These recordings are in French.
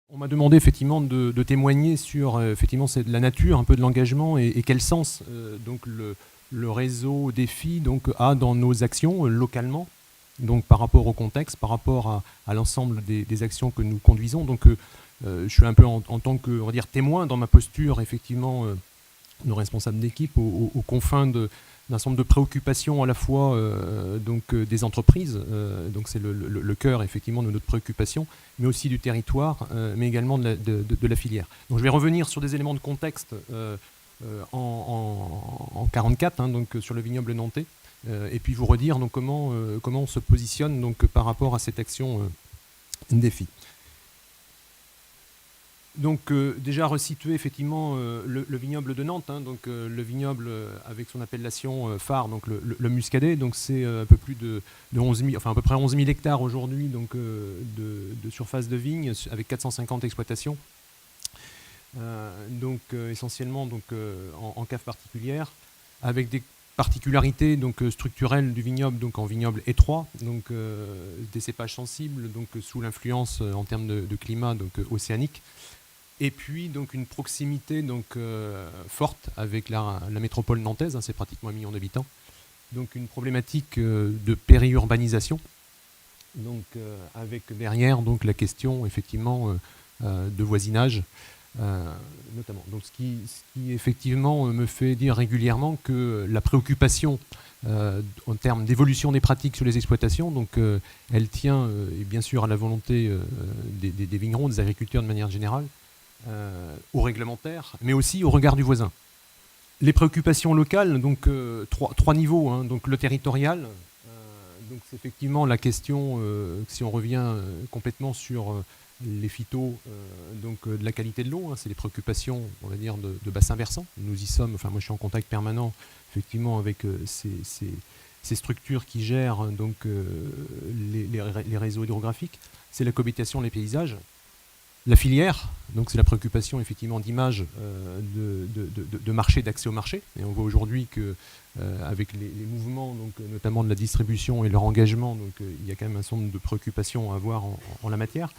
On m'a demandé effectivement de témoigner sur effectivement c'est de la nature, un peu de l'engagement et quel sens donc le réseau défi donc a dans nos actions localement, donc par rapport au contexte, par rapport à l'ensemble des actions que nous conduisons. Donc je suis un peu en tant que, on va dire, témoin dans ma posture effectivement nos responsables d'équipe aux confins d'un certain nombre de préoccupations à la fois des entreprises, donc c'est le cœur effectivement de notre préoccupation, mais aussi du territoire, mais également de la filière. Donc je vais revenir sur des éléments de contexte en 44, hein, donc sur le vignoble nantais, et puis vous redire donc comment on se positionne donc par rapport à cette action défi. Donc déjà resituer effectivement le vignoble de Nantes, hein, donc le vignoble avec son appellation phare, donc le muscadet, donc c'est un peu plus de 11 000, enfin à peu près 11 000 hectares aujourd'hui donc de surface de vigne avec 450 exploitations, donc essentiellement donc en cave particulière, avec des particularités donc structurelles du vignoble, donc en vignoble étroit, donc des cépages sensibles, donc sous l'influence en termes de climat donc océanique. Et puis donc une proximité donc forte avec la métropole nantaise, hein, c'est pratiquement 1 million d'habitants. Donc une problématique de périurbanisation, donc avec derrière donc la question effectivement de voisinage notamment. Donc ce qui effectivement me fait dire régulièrement que la préoccupation en termes d'évolution des pratiques sur les exploitations, donc elle tient bien sûr à la volonté des vignerons, des agriculteurs de manière générale, au réglementaire, mais aussi au regard du voisin. Les préoccupations locales, donc trois niveaux, hein, donc le territorial, donc c'est effectivement la question, si on revient complètement sur les phytos donc de la qualité de l'eau, hein, c'est les préoccupations, on va dire, de bassin versant. Nous y sommes, enfin moi je suis en contact permanent effectivement avec ces structures qui gèrent donc les réseaux hydrographiques. C'est la cohabitation des paysages. La filière, donc c'est la préoccupation effectivement d'image de marché, d'accès au marché. Et on voit aujourd'hui que avec les mouvements, donc notamment de la distribution et leur engagement, donc il y a quand même un certain nombre de préoccupations à avoir en la matière.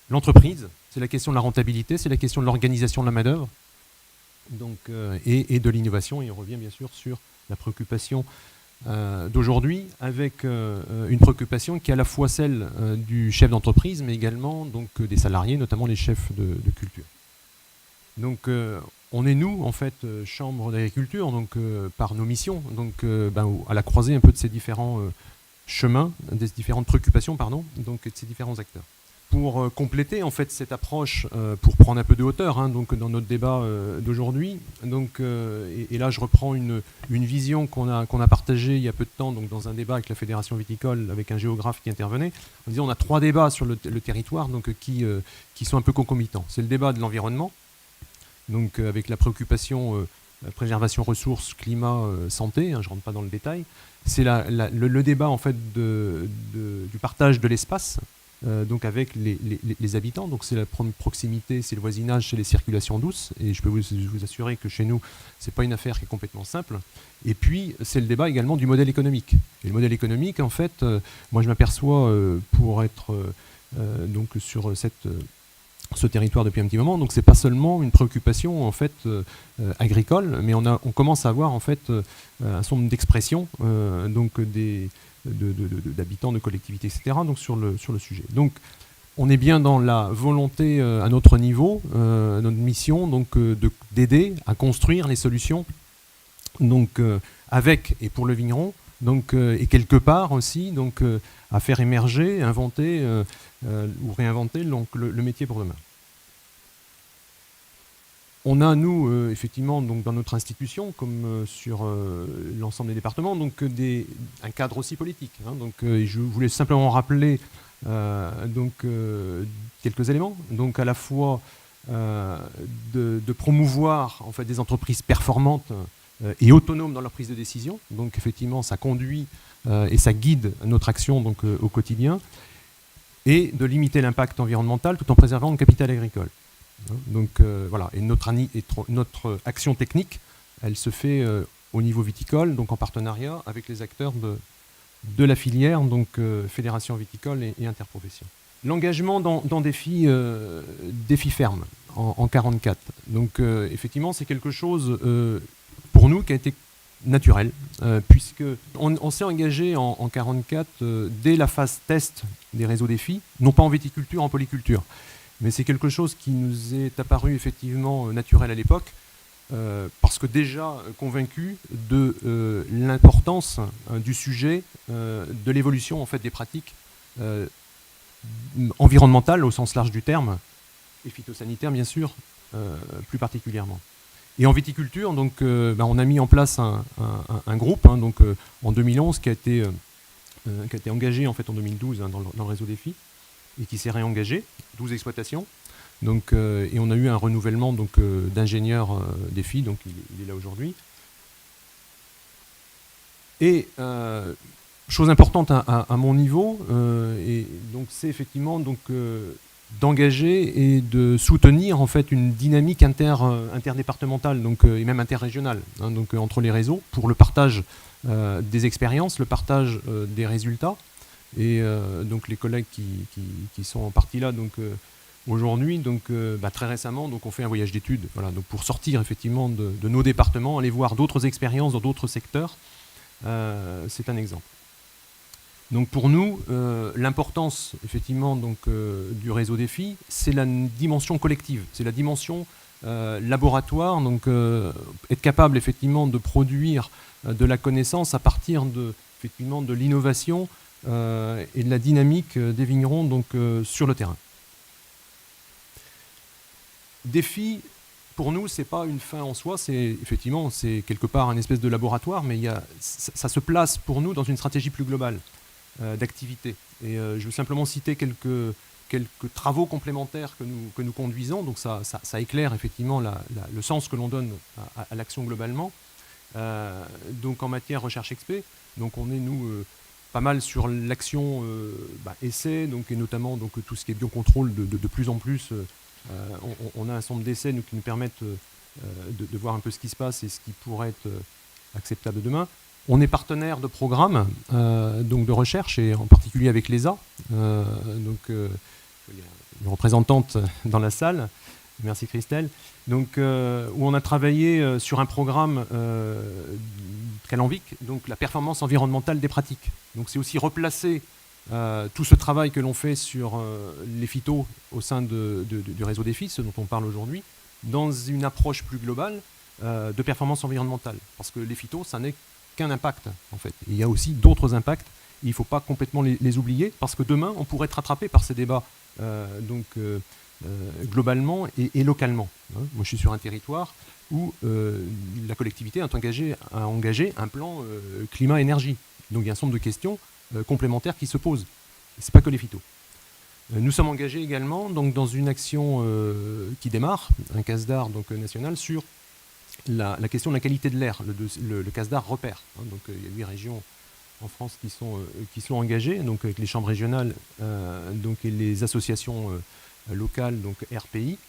L'entreprise, c'est la question de la rentabilité, c'est la question de l'organisation de la main-d'œuvre, donc et de l'innovation. Et on revient bien sûr sur la préoccupation d'aujourd'hui, avec une préoccupation qui est à la fois celle du chef d'entreprise, mais également donc, des salariés, notamment les chefs de culture. Donc on est nous, en fait, chambre d'agriculture, donc par nos missions, donc à la croisée un peu de ces différents chemins, des différentes préoccupations, pardon, donc de ces différents acteurs. Pour compléter en fait cette approche, pour prendre un peu de hauteur, hein, donc dans notre débat d'aujourd'hui, donc et là je reprends une vision qu'on a partagée il y a peu de temps, donc dans un débat avec la Fédération viticole, avec un géographe qui intervenait. On disait on a 3 débats sur le territoire, donc qui sont un peu concomitants. C'est le débat de l'environnement, donc avec la préoccupation préservation ressources, climat, santé. Hein, je rentre pas dans le détail. C'est le débat en fait du partage de l'espace. Donc avec les habitants, donc c'est la proximité, c'est le voisinage, c'est les circulations douces, et je peux vous assurer que chez nous, c'est pas une affaire qui est complètement simple. Et puis c'est le débat également du modèle économique. Et le modèle économique, en fait, moi je m'aperçois pour être donc sur ce territoire depuis un petit moment, donc c'est pas seulement une préoccupation en fait agricole, mais on commence à avoir en fait un certain nombre d'expressions donc d'habitants, de collectivités, etc. Donc sur le sujet. Donc on est bien dans la volonté à notre niveau, notre mission, donc d'aider à construire les solutions, donc avec et pour le vigneron, donc et quelque part aussi, donc à faire émerger, inventer ou réinventer donc le métier pour demain. On a, nous, effectivement, donc, dans notre institution, comme sur l'ensemble des départements, donc, un cadre aussi politique. Hein, donc, je voulais simplement rappeler quelques éléments. Donc, à la fois de promouvoir en fait, des entreprises performantes et autonomes dans leur prise de décision. Donc, effectivement, ça conduit et ça guide notre action donc, au quotidien. Et de limiter l'impact environnemental tout en préservant le capital agricole. Donc voilà, et notre action technique, elle se fait au niveau viticole, donc en partenariat avec les acteurs de la filière, donc Fédération viticole et interprofession. L'engagement dans défis fermes en 44. Donc effectivement, c'est quelque chose pour nous qui a été naturel, puisque on s'est engagé en 44 dès la phase test des réseaux défis, non pas en viticulture, en polyculture. Mais c'est quelque chose qui nous est apparu effectivement naturel à l'époque, parce que déjà convaincu de l'importance du sujet, de l'évolution en fait des pratiques environnementales au sens large du terme, et phytosanitaires bien sûr, plus particulièrement. Et en viticulture, donc, on a mis en place un groupe en 2011 qui a été engagé en fait en 2012 dans le réseau défi et qui s'est réengagé, 12 exploitations. Donc, et on a eu un renouvellement d'ingénieurs défi, donc il est là aujourd'hui. Et chose importante à mon niveau, et donc c'est effectivement d'engager et de soutenir en fait une dynamique interdépartementale et même interrégionale entre les réseaux pour le partage des expériences, le partage des résultats. Et donc les collègues qui sont en partie là aujourd'hui, très récemment, on fait un voyage d'études, voilà, pour sortir effectivement de nos départements, aller voir d'autres expériences dans d'autres secteurs. C'est un exemple. Donc pour nous, l'importance effectivement du réseau défi, c'est la dimension collective, c'est la dimension laboratoire, être capable effectivement de produire de la connaissance à partir effectivement de l'innovation et de la dynamique des vignerons sur le terrain. Défi, pour nous, c'est pas une fin en soi, c'est quelque part un espèce de laboratoire, mais ça se place pour nous dans une stratégie plus globale d'activité. Et je veux simplement citer quelques travaux complémentaires que nous conduisons, donc ça éclaire effectivement le sens que l'on donne à l'action globalement. Donc en matière recherche expé, donc on est nous pas mal sur l'action essai, et notamment tout ce qui est biocontrôle de plus en plus. On a un certain nombre d'essais qui nous permettent de voir un peu ce qui se passe et ce qui pourrait être acceptable demain. On est partenaire de programmes de recherche, et en particulier avec l'ESA. Il y a une représentante dans la salle, merci Christelle, où on a travaillé sur un programme Calanvic, la performance environnementale des pratiques. Donc c'est aussi replacer tout ce travail que l'on fait sur les phytos au sein du réseau défi, ce dont on parle aujourd'hui, dans une approche plus globale de performance environnementale. Parce que les phytos, ça n'est qu'un impact, en fait. Et il y a aussi d'autres impacts, et il ne faut pas complètement les oublier, parce que demain, on pourrait être rattrapé par ces débats globalement et localement. Moi, je suis sur un territoire où la collectivité a engagé un plan climat-énergie. Donc il y a un certain nombre de questions complémentaires qui se posent. Ce n'est pas que les phytos. Nous sommes engagés également dans une action qui démarre, un CASDAR national, sur la question de la qualité de l'air, le CASDAR repère. Il y a 8 régions en France qui sont engagées, avec les chambres régionales et les associations locales, RPI.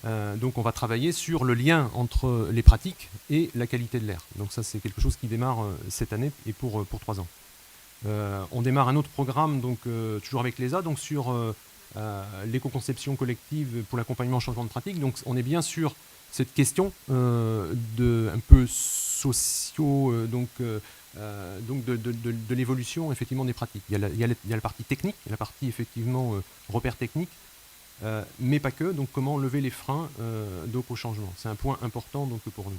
On va travailler sur le lien entre les pratiques et la qualité de l'air. Donc ça, c'est quelque chose qui démarre cette année et pour 3 ans. On démarre un autre programme, toujours avec l'ESA, sur l'éco-conception collective pour l'accompagnement au changement de pratique. Donc on est bien sur cette question un peu socio, de l'évolution effectivement des pratiques. Il y a la partie technique, il y a la partie effectivement repère technique, mais pas que. Donc comment lever les freins au changement. C'est un point important pour nous.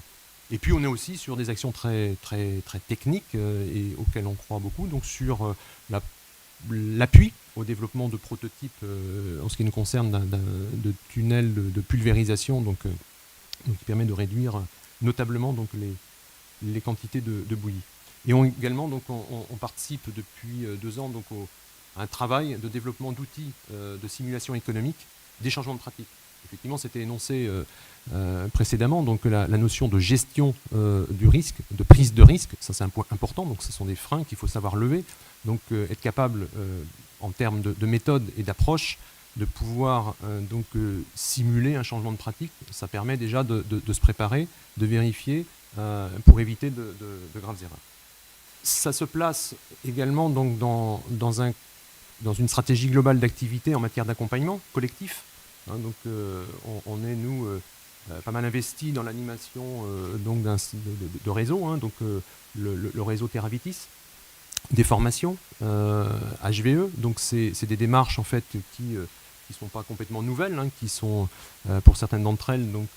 Et puis on est aussi sur des actions très, très, très techniques et auxquelles on croit beaucoup, sur l'appui au développement de prototypes en ce qui nous concerne de tunnels de pulvérisation, qui permet de réduire notablement les quantités de bouillie. Et également on participe depuis 2 ans à un travail de développement d'outils de simulation économique des changements de pratique. Effectivement, c'était énoncé précédemment, la notion de gestion du risque, de prise de risque, ça c'est un point important, ce sont des freins qu'il faut savoir lever, être capable en termes de méthode et d'approche de pouvoir simuler un changement de pratique. Ça permet déjà de se préparer, de vérifier pour éviter de graves erreurs. Ça se place également dans un dans une stratégie globale d'activité en matière d'accompagnement collectif. Hein, donc on est, nous, pas mal investi dans l'animation donc de réseau, hein, donc le réseau Terravitis, des formations HVE. Donc c'est des démarches en fait qui sont pas complètement nouvelles, hein, qui sont pour certaines d'entre elles donc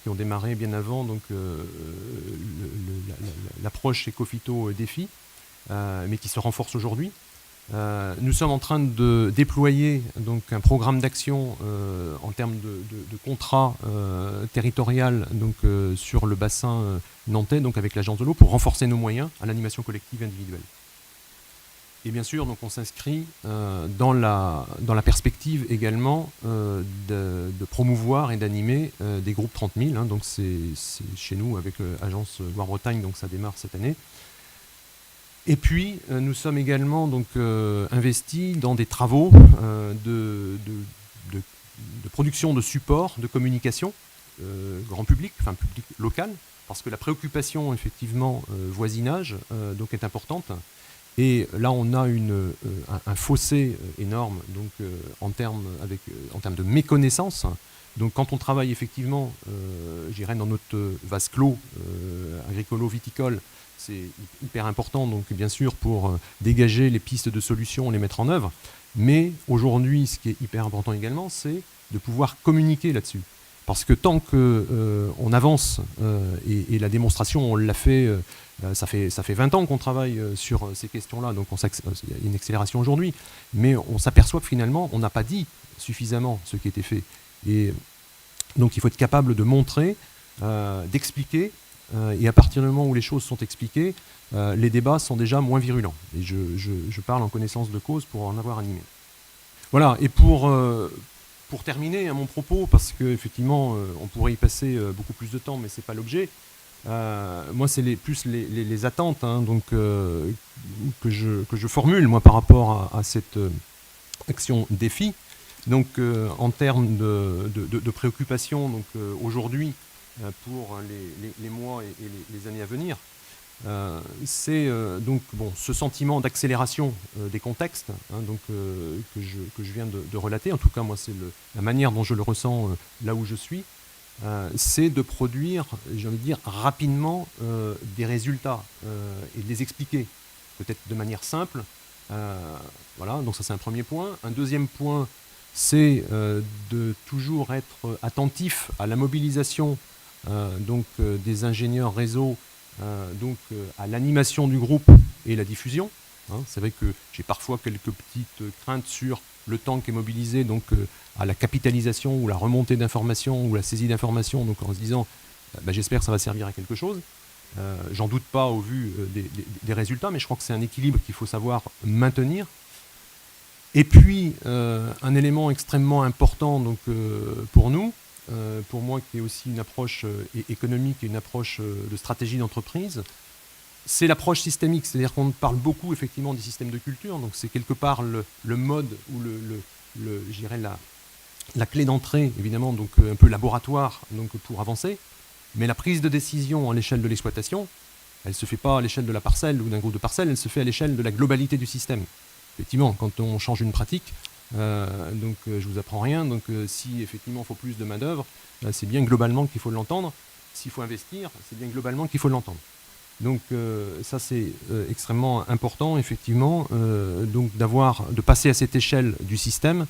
qui ont démarré bien avant donc l'approche Ecofito défi, mais qui se renforce aujourd'hui. Nous sommes en train de déployer donc un programme d'action en termes de contrat territorial donc sur le bassin nantais, donc avec l'agence de l'eau, pour renforcer nos moyens à l'animation collective et individuelle. Et bien sûr, donc on s'inscrit dans la perspective également de promouvoir et d'animer des groupes 30 000. Hein, donc c'est chez nous avec l'agence Loire-Bretagne, donc ça démarre cette année. Et puis, nous sommes également donc, investis dans des travaux de production de support, de communication, grand public, enfin public local, parce que la préoccupation, effectivement, voisinage, donc est importante. Et là, on a un fossé énorme donc, en termes de méconnaissance. Donc, quand on travaille effectivement, je dirais, dans notre vase clos agricolo-viticole, c'est hyper important, donc bien sûr, pour dégager les pistes de solutions, les mettre en œuvre. Mais aujourd'hui, ce qui est hyper important également, c'est de pouvoir communiquer là-dessus. Parce que tant qu'on avance, et la démonstration, on l'a fait, ça fait 20 ans qu'on travaille sur ces questions-là, donc il y a une accélération aujourd'hui, mais on s'aperçoit que finalement, on n'a pas dit suffisamment ce qui était fait. Et donc il faut être capable de montrer, d'expliquer, et à partir du moment où les choses sont expliquées, les débats sont déjà moins virulents. Et je parle en connaissance de cause pour en avoir animé. Voilà, et pour terminer mon propos, parce qu'effectivement, on pourrait y passer beaucoup plus de temps, mais ce n'est pas l'objet, moi, c'est plus les attentes hein, donc, que je formule moi, par rapport à cette action défi. Donc, en termes de préoccupation aujourd'hui, pour les mois et les années à venir, c'est donc bon, ce sentiment d'accélération des contextes hein, donc, que je viens de relater. En tout cas, moi, c'est la manière dont je le ressens là où je suis. C'est de produire, j'ai envie de dire, rapidement des résultats et de les expliquer, peut-être de manière simple. Voilà, donc ça c'est un premier point. Un deuxième point, c'est de toujours être attentif à la mobilisation donc, des ingénieurs réseau, donc à l'animation du groupe et la diffusion. Hein, c'est vrai que j'ai parfois quelques petites craintes sur le temps qui est mobilisé donc, à la capitalisation ou la remontée d'informations ou la saisie d'informations, donc en se disant j'espère que ça va servir à quelque chose. J'en doute pas au vu des résultats, mais je crois que c'est un équilibre qu'il faut savoir maintenir. Et puis, un élément extrêmement important donc, pour nous, pour moi qui est aussi une approche économique et une approche de stratégie d'entreprise, c'est l'approche systémique, c'est-à-dire qu'on parle beaucoup effectivement des systèmes de culture, donc c'est quelque part le mode ou je dirais la clé d'entrée, évidemment, donc un peu laboratoire donc, pour avancer, mais la prise de décision à l'échelle de l'exploitation, elle ne se fait pas à l'échelle de la parcelle ou d'un groupe de parcelles, elle se fait à l'échelle de la globalité du système. Effectivement, quand on change une pratique, donc je vous apprends rien, donc si effectivement il faut plus de main d'œuvre, c'est bien globalement qu'il faut l'entendre. S'il faut investir, c'est bien globalement qu'il faut l'entendre. Donc ça c'est extrêmement important effectivement, donc de passer à cette échelle du système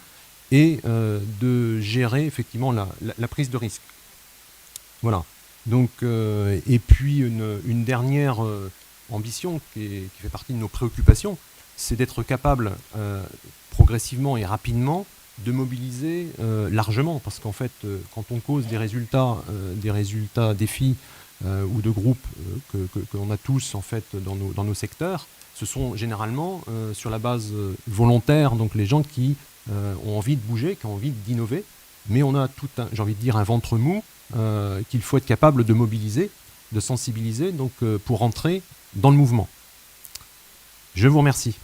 et de gérer effectivement la prise de risque. Voilà. Donc et puis une dernière ambition qui fait partie de nos préoccupations, c'est d'être capable progressivement et rapidement de mobiliser largement, parce qu'en fait, quand on cause des résultats défis ou de groupes que l'on a tous en fait dans nos secteurs, ce sont généralement sur la base volontaire, donc les gens qui ont envie de bouger, qui ont envie d'innover, mais on a tout j'ai envie de dire un ventre mou qu'il faut être capable de mobiliser, de sensibiliser, donc pour entrer dans le mouvement. Je vous remercie.